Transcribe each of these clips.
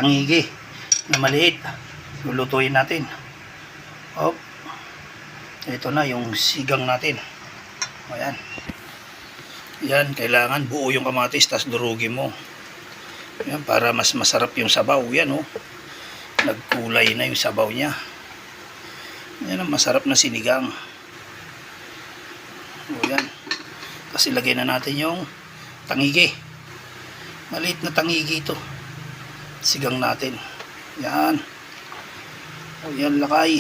tangigi na maliit. Lulutuin natin. Hop. Ito na yung sigang natin. Ayan. Yan, kailangan buo yung kamatis, tas durugin mo. Yan, para mas masarap yung sabaw. Yan, oh. Nagkulay na yung sabaw niya. Yan ang masarap na sinigang. O, yan. Tapos ilagay na natin yung tangigi. Maliit na tangigi ito. Sigang natin. Yan. O, yan, lakay.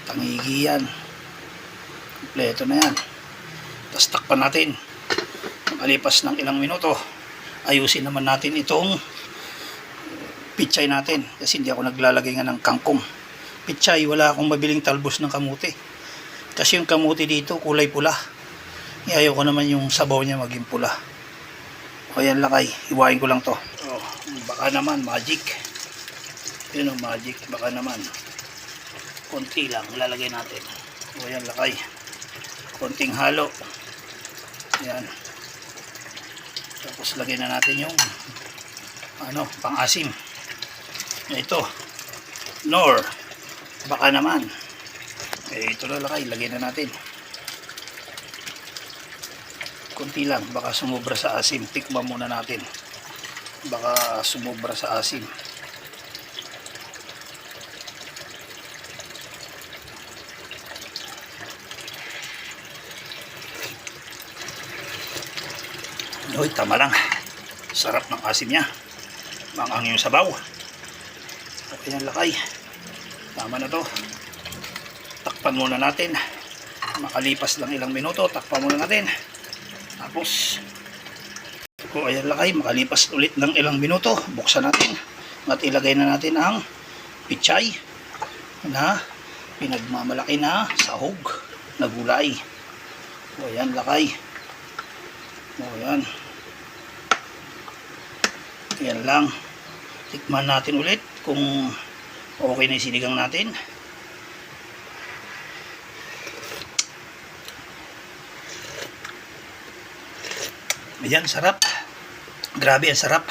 Tangigi yan. Kompleto na yan. Tapos takpan natin. Makalipas ng ilang minuto, ayusin naman natin itong pichay natin. Kasi hindi ako naglalagay nga ng kangkong. Pichay, wala akong mabiling talbos ng kamuti. Kasi yung kamuti dito kulay pula. Ayaw ko naman yung sabaw niya maging pula. O yan, lakay. Iwain ko lang to. O, baka naman magic. Yun o, magic. Baka naman konti lang lalagay natin. O yan, lakay. Konting halo. Yan. Tapos lagay na natin yung pang-asim. Ito. Nor. Baka naman. Ito na, lakay. Lagay na natin. Kunti lang. Baka sumobra sa asim. Tikman muna natin. Baka sumobra sa asim. Uy, tama lang. Sarap ng asim niya. Mangang yung sabaw. Ayan, lakay. Tama na to. Takpan muna natin. Makalipas lang ilang minuto, takpan muna natin. Tapos, ayan, lakay. Makalipas ulit ng ilang minuto, buksan natin. At ilagay na natin ang pichay na pinagmamalaki na sahog na gulay. Ayan, lakay. Ayan. Yan lang. Tikman natin ulit kung okay na yung sinigang natin. Ayan, sarap. Grabe, ang sarap.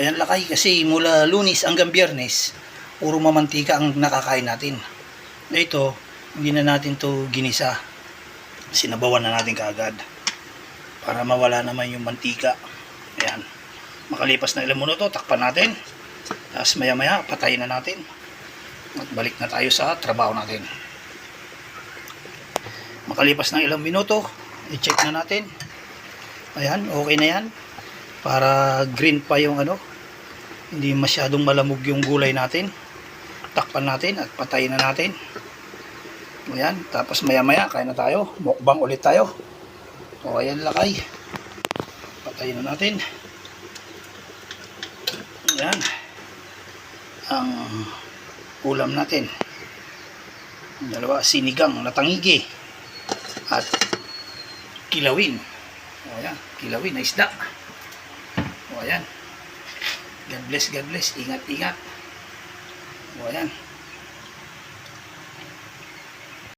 Ayan, lakay. Kasi mula Lunes hanggang Biyernes, puro mamantika ang nakakain natin. Ito, hindi na natin to ginisa. Sinabawan na natin kaagad para mawala naman yung mantika. Ayan. Makalipas na ilang minuto, takpan natin. Tapos maya maya, patayin na natin. At balik na tayo sa trabaho natin. Makalipas ng ilang minuto, i-check na natin. Ayan, okay na yan. Para green pa yung hindi masyadong malamog yung gulay natin. Takpan natin at patayin na natin. Ayan, tapos maya maya, kain na tayo. Mukbang ulit tayo. O, ayan, lakay. Patayin na natin. Ayan. Ang ulam natin. Dalawa, sinigang na tangigi. At kilawin. O, ayan, kilawin na isda. O, ayan. God bless, God bless. Ingat, ingat. O, ayan.